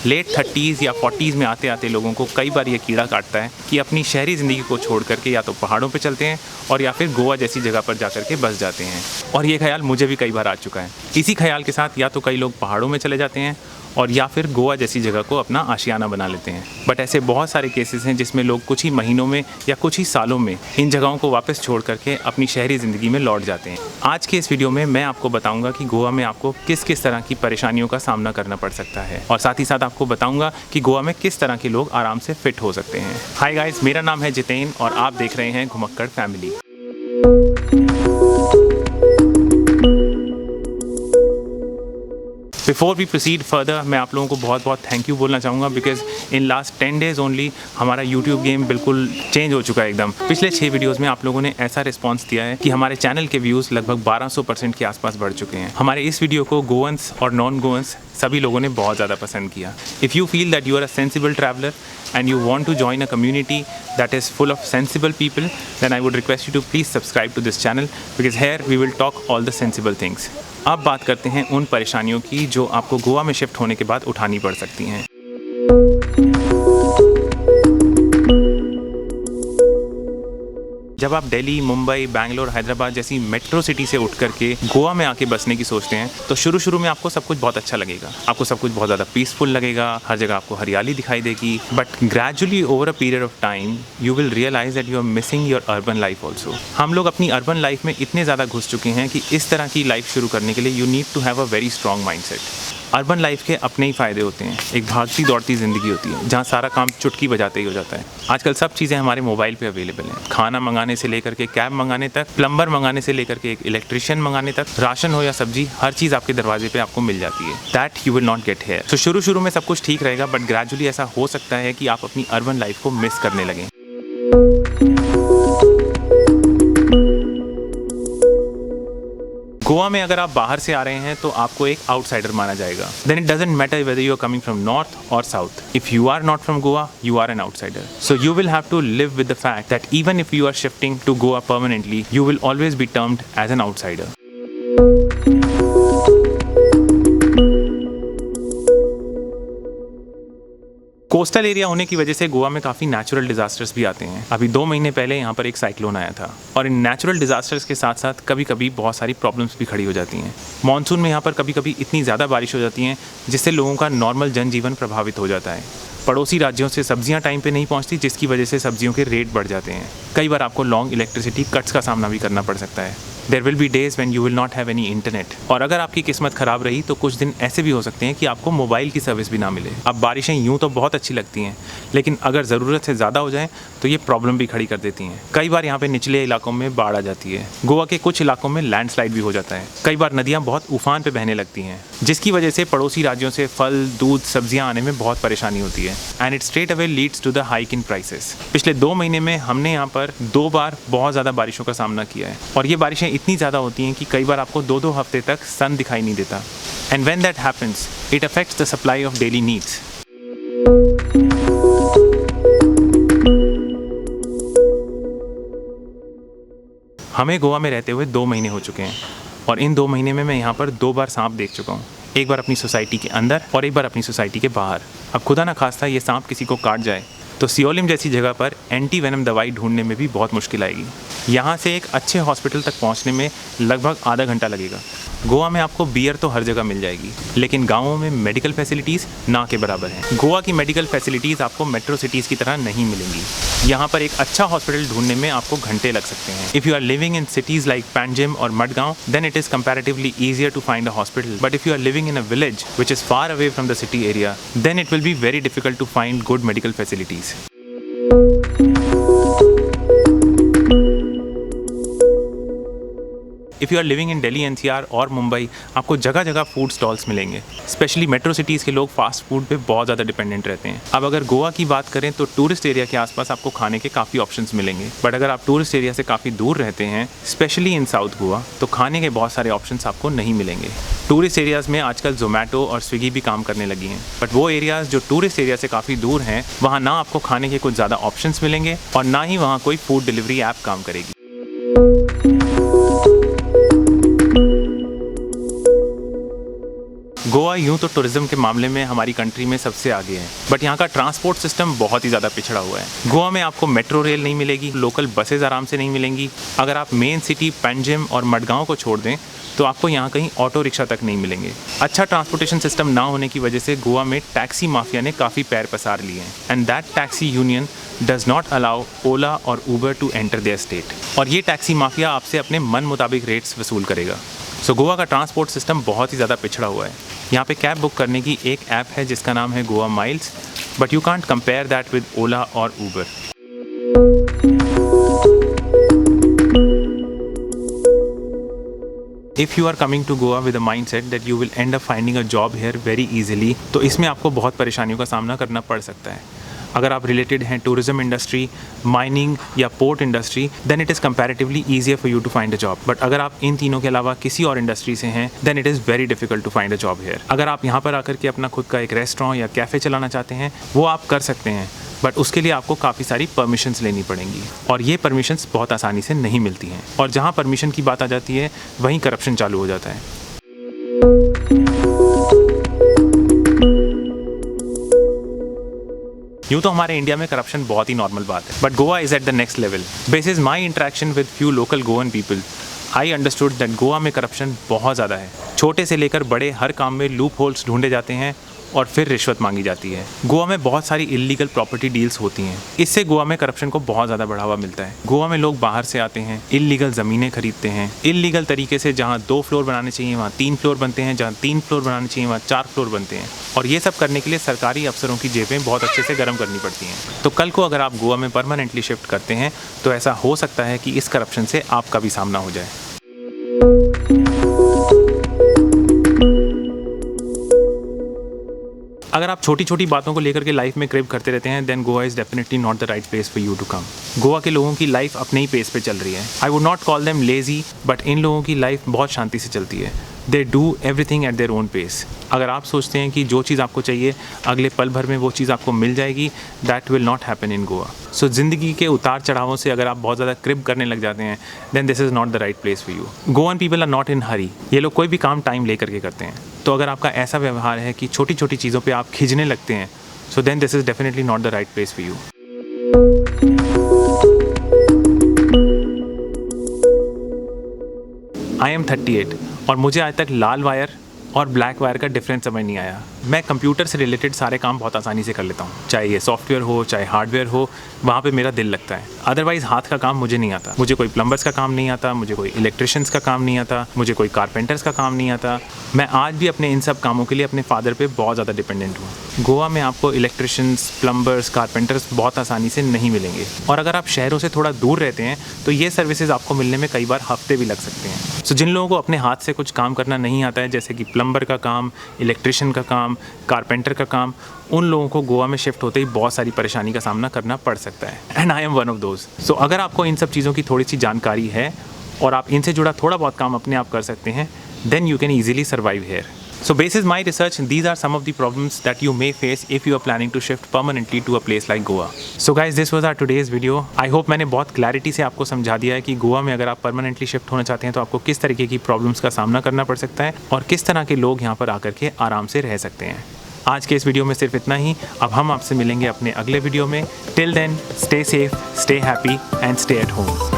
Late 30s या 40s में आते आते लोगों को कई बार ये कीड़ा काटता है कि अपनी शहरी ज़िंदगी को छोड़ करके या तो पहाड़ों पे चलते हैं और या फिर गोवा जैसी जगह पर जा कर के बस जाते हैं। और ये ख्याल मुझे भी कई बार आ चुका है। इसी ख्याल के साथ या तो कई लोग पहाड़ों में चले जाते हैं और या फिर गोवा जैसी जगह को अपना आशियाना बना लेते हैं। बट ऐसे बहुत सारे केसेस हैं जिसमें लोग कुछ ही महीनों में या कुछ ही सालों में इन जगहों को वापस छोड़ करके अपनी शहरी ज़िंदगी में लौट जाते हैं। आज के इस वीडियो में मैं आपको बताऊंगा कि गोवा में आपको किस किस तरह की परेशानियों का सामना करना पड़ सकता है और साथ ही साथ आपको बताऊंगा कि गोवा में किस तरह के लोग आराम से फिट हो सकते हैं। हाय गाइस, मेरा नाम है जितेन और आप देख रहे हैं घुमक्कड़ family. Before we proceed further, मैं आप लोगों को बहुत बहुत थैंक यू बोलना चाहूँगा because in last 10 days only हमारा यूट्यूब गेम बिल्कुल चेंज हो चुका है एकदम। पिछले 6 वीडियोस में आप लोगों ने ऐसा रिस्पांस दिया है कि हमारे चैनल के व्यूज़ लगभग 1200% के आसपास बढ़ चुके हैं। हमारे इस वीडियो को गोवंस और नॉन गोवंस सभी लोगों ने बहुत ज़्यादा पसंद किया। If you feel that you are a sensible traveller and you want to join a community that is full of sensible people, then I would request you to please subscribe to this channel because here we will talk all the sensible things. अब बात करते हैं उन परेशानियों की जो आपको गोवा में शिफ्ट होने के बाद उठानी पड़ सकती हैं। जब आप दिल्ली, मुंबई, बैंगलोर, हैदराबाद जैसी मेट्रो सिटी से उठ करके गोवा में आके बसने की सोचते हैं तो शुरू में आपको सब कुछ बहुत अच्छा लगेगा, आपको सब कुछ बहुत ज़्यादा पीसफुल लगेगा, हर जगह आपको हरियाली दिखाई देगी। But gradually over a period of time you will realise that you are missing your urban life also. हम लोग अपनी अर्बन लाइफ में इतने ज़्यादा घुस चुके हैं कि इस तरह की लाइफ शुरू करने के लिए you need to have a very strong mindset. Urban life के अपने ही फ़ायदे होते हैं। एक भागती दौड़ती ज़िंदगी होती है जहाँ सारा काम चुटकी बजाते ही हो जाता है। आजकल सब चीज़ें हमारे मोबाइल पे अवेलेबल हैं। खाना मंगाने से लेकर के कैब मंगाने तक, प्लम्बर मंगाने से लेकर के एक इलेक्ट्रिशियन मंगाने तक, राशन हो या सब्जी, हर चीज़ आपके दरवाजे पे आपको मिल जाती है। That you will not get here. तो शुरू में सब कुछ ठीक रहेगा बट ग्रेजुअली ऐसा हो सकता है कि आप अपनी अर्बन लाइफ को मिस करने लगें। गोवा में अगर आप बाहर से आ रहे हैं तो आपको एक आउटसाइडर माना जाएगा। Then it doesn't matter whether you are coming from north और south. If you are not from Goa, you are an outsider. So you will have to live with the fact that even if you are shifting to Goa permanently, you will always be termed as an outsider. Coastal area होने की वजह से गोवा में काफ़ी natural disasters भी आते हैं। अभी 2 महीने पहले यहाँ पर एक साइक्लोन आया था और इन नेचुरल डिजास्टर्स के साथ साथ कभी कभी बहुत सारी प्रॉब्लम्स भी खड़ी हो जाती हैं। मॉनसून में यहाँ पर कभी कभी इतनी ज़्यादा बारिश हो जाती हैं जिससे लोगों का नॉर्मल जनजीवन प्रभावित हो जाता है। पड़ोसी राज्यों से सब्जियां टाइम पे नहीं पहुंचती जिसकी वजह से सब्जियों के रेट बढ़ जाते हैं। कई बार आपको लॉन्ग इलेक्ट्रिसिटी कट्स का सामना भी करना पड़ सकता है। There will be days when you will not have any internet. और अगर आपकी किस्मत ख़राब रही तो कुछ दिन ऐसे भी हो सकते हैं कि आपको मोबाइल की सर्विस भी ना मिले। अब बारिशें यूँ तो बहुत अच्छी लगती हैं लेकिन अगर ज़रूरत से ज़्यादा हो जाए तो ये प्रॉब्लम भी खड़ी कर देती हैं। कई बार यहाँ पे निचले इलाकों में बाढ़ आ जाती है। गोवा के कुछ इलाकों में लैंडस्लाइड भी हो जाता है। कई बार नदियाँ बहुत उफान पे बहने लगती हैं जिसकी वजह से पड़ोसी राज्यों से फल, दूध, सब्जियाँ आने में बहुत परेशानी होती है and it straight away leads to the hike in prices. पिछले 2 महीने में हमने यहाँ पर 2 बार बहुत ज़्यादा बारिशों का सामना किया है और ये बारिशें इतनी ज़्यादा होती हैं कि कई बार आपको 2-2 हफ्ते तक सन दिखाई नहीं देता। And when that happens it affects the supply of daily needs. हमें गोवा में रहते हुए 2 महीने हो चुके हैं और इन 2 महीने में मैं यहाँ पर 2 बार सांप देख चुका हूँ। एक बार अपनी सोसाइटी के अंदर और एक बार अपनी सोसाइटी के बाहर। अब खुदा ना खास्ता ये सांप किसी को काट जाए तो सियोलिम जैसी जगह पर एंटी वेनम दवाई ढूंढने में भी बहुत मुश्किल आएगी। यहाँ से एक अच्छे हॉस्पिटल तक पहुँचने में लगभग आधा घंटा लगेगा। गोवा में आपको बियर तो हर जगह मिल जाएगी लेकिन गाँवों में मेडिकल फैसिलिटीज़ ना के बराबर हैं। गोवा की मेडिकल फैसिलिटीज़ आपको मेट्रो सिटीज़ की तरह नहीं मिलेंगी। यहाँ पर एक अच्छा हॉस्पिटल ढूंढने में आपको घंटे लग सकते हैं। If you are living in cities like Panjim और Madgaon then it is comparatively easier to find a hospital. But if you are living in a village which is far away from the city area then it will be very difficult to find good medical facilities. If you are living in Delhi NCR और मुंबई आपको जगह जगह food stalls मिलेंगे। Specially metro cities के लोग fast food पे बहुत ज़्यादा डिपेंडेंट रहते हैं। अब अगर गोवा की बात करें तो टूरिस्ट एरिया के आसपास आपको खाने के काफ़ी ऑप्शंस मिलेंगे बट अगर आप टूरिस्ट एरिया से काफ़ी दूर रहते हैं स्पेशली इन साउथ गोवा तो खाने के बहुत सारे ऑप्शंस आपको नहीं मिलेंगे। टूरिस्ट एरियाज़ में आजकल जोमेटो और स्विगी भी काम करने लगी हैं बट वो एरियाज़ जो टूरिस्ट एरिया से काफ़ी दूर हैं वहाँ ना आपको खाने के कुछ ज़्यादा ऑप्शंस मिलेंगे और ना ही वहाँ कोई फूड डिलीवरी ऐप काम करेगी। गोवा यूँ यूँ तो टूरिज्म के मामले में हमारी कंट्री में सबसे आगे है, बट यहाँ का ट्रांसपोर्ट सिस्टम बहुत ही ज़्यादा पिछड़ा हुआ है। गोवा में आपको मेट्रो रेल नहीं मिलेगी, लोकल बसेज आराम से नहीं मिलेंगी। अगर आप मेन सिटी पैंजिम और मडगांव को छोड़ दें तो आपको यहाँ कहीं ऑटो रिक्शा तक नहीं मिलेंगे। अच्छा ट्रांसपोर्टेशन सिस्टम ना होने की वजह से गोवा में टैक्सी माफिया ने काफ़ी पैर पसार लिए हैं, and that taxi union does not allow Ola और Uber to enter their state. और ये टैक्सी माफिया आपसे अपने मन मुताबिक रेट्स वसूल करेगा। सो गोवा का ट्रांसपोर्ट सिस्टम बहुत ही ज़्यादा पिछड़ा हुआ है। यहाँ पे कैब बुक करने की एक ऐप है जिसका नाम है Goa Miles, but you can't compare that with Ola और Uber. If you are coming to Goa with a mindset that you will end up finding a job here very easily, तो इसमें आपको बहुत परेशानियों का सामना करना पड़ सकता है। अगर आप रिलेटेड हैं टूरिज्म इंडस्ट्री, माइनिंग या port industry, then it is comparatively easier for you to find a job. But अगर आप इन तीनों के अलावा किसी और इंडस्ट्री से हैं, then it is very difficult to find a job here. अगर आप यहाँ पर आकर के अपना खुद का एक रेस्टोरेंट या कैफ़े चलाना चाहते हैं, वो आप कर सकते हैं, बट उसके लिए आपको काफ़ी सारी परमिशंस लेनी पड़ेंगी, और ये परमिशंस बहुत आसानी से नहीं मिलती हैं। और जहाँ परमिशन की बात आ जाती है वहीं करप्शन चालू हो जाता है। यूँ तो हमारे इंडिया में करप्शन बहुत ही नॉर्मल बात है, but Goa is at the next level. Basis my interaction with few local Goan people, I understood that Goa में करप्शन बहुत ज़्यादा है। छोटे से लेकर बड़े हर काम में लूप होल्स ढूंढे जाते हैं और फिर रिश्वत मांगी जाती है। गोवा में बहुत सारी इल्लीगल प्रॉपर्टी डील्स होती हैं, इससे गोवा में करप्शन को बहुत ज़्यादा बढ़ावा मिलता है। गोवा में लोग बाहर से आते हैं, इल्लीगल ज़मीनें खरीदते हैं, इल्लीगल तरीके से जहाँ 2 फ्लोर बनाने चाहिए वहाँ 3 फ्लोर बनते हैं, जहाँ 3 फ्लोर बनाने चाहिए वहाँ 4 फ्लोर बनते हैं। और ये सब करने के लिए सरकारी अफसरों की जेबें बहुत अच्छे से गर्म करनी पड़ती हैं। तो कल को अगर आप गोवा में परमानेंटली शिफ्ट करते हैं तो ऐसा हो सकता है कि इस करप्शन से आपका भी सामना हो जाए। अगर आप छोटी छोटी बातों को लेकर के लाइफ में क्रेव करते रहते हैं, then Goa is definitely not the right place for you to come. Goa के लोगों की लाइफ अपने ही पेस पे चल रही है। I would not call them lazy, but इन लोगों की लाइफ बहुत शांति से चलती है। They do everything at their own pace. अगर आप सोचते हैं कि जो चीज़ आपको चाहिए अगले पल भर में वो चीज़ आपको मिल जाएगी, that will not happen in Goa. सो ज़िंदगी के उतार चढ़ावों से अगर आप बहुत ज़्यादा क्रिब करने लग जाते हैं, then this is not the right place for you. Goan people are not in hurry. ये लोग कोई भी काम टाइम लेकर के करते हैं। तो अगर आपका ऐसा व्यवहार है कि छोटी छोटी चीज़ों पे आप खिंचने लगते हैं, so then this is definitely not the right place for you. I am 38 और मुझे आज तक लाल वायर और ब्लैक वायर का डिफरेंस समझ नहीं आया। मैं कंप्यूटर से रिलेटेड सारे काम बहुत आसानी से कर लेता हूँ, चाहे ये सॉफ्टवेयर हो चाहे हार्डवेयर हो, वहाँ पे मेरा दिल लगता है। अदरवाइज़ हाथ का काम मुझे नहीं आता। मुझे कोई प्लम्बर्स का काम नहीं आता, मुझे कोई इलेक्ट्रिशियंस का काम नहीं आता, मुझे कोई कारपेंटर्स का काम नहीं आता। मैं आज भी अपने इन सब कामों के लिए अपने फादर पे बहुत ज़्यादा डिपेंडेंट हूँ। गोवा में आपको इलेक्ट्रिशियंस, प्लम्बर्स, कारपेंटर्स बहुत आसानी से नहीं मिलेंगे, और अगर आप शहरों से थोड़ा दूर रहते हैं तो ये सर्विसेज आपको मिलने में कई बार हफ्ते भी लग सकते हैं। सो जिन लोगों को अपने हाथ से कुछ काम करना नहीं आता है, जैसे कि प्लम्बर का काम, इलेक्ट्रिशियन का काम, कारपेंटर का काम, उन लोगों को गोवा में शिफ्ट होते ही बहुत सारी परेशानी का सामना करना पड़ सकता है। And I am one of those. सो अगर आपको इन सब चीज़ों की थोड़ी सी जानकारी है और आप इनसे जुड़ा थोड़ा बहुत काम अपने आप कर सकते हैं, then you can easily survive here. So basis my research, these are some of the problems that you may face if you are planning to shift permanently to a place like Goa. So guys, this was our today's video. I hope मैंने बहुत clarity से आपको समझा दिया है कि गोवा में अगर आप परमानेंटली शिफ्ट होना चाहते हैं तो आपको किस तरीके की प्रॉब्लम्स का सामना करना पड़ सकता है और किस तरह के लोग यहाँ पर आकर के आराम से रह सकते हैं। आज के इस वीडियो में सिर्फ इतना ही। अब हम आपसे मिलेंगे अपने अगले वीडियो में। Till then, stay safe, stay happy and stay at home.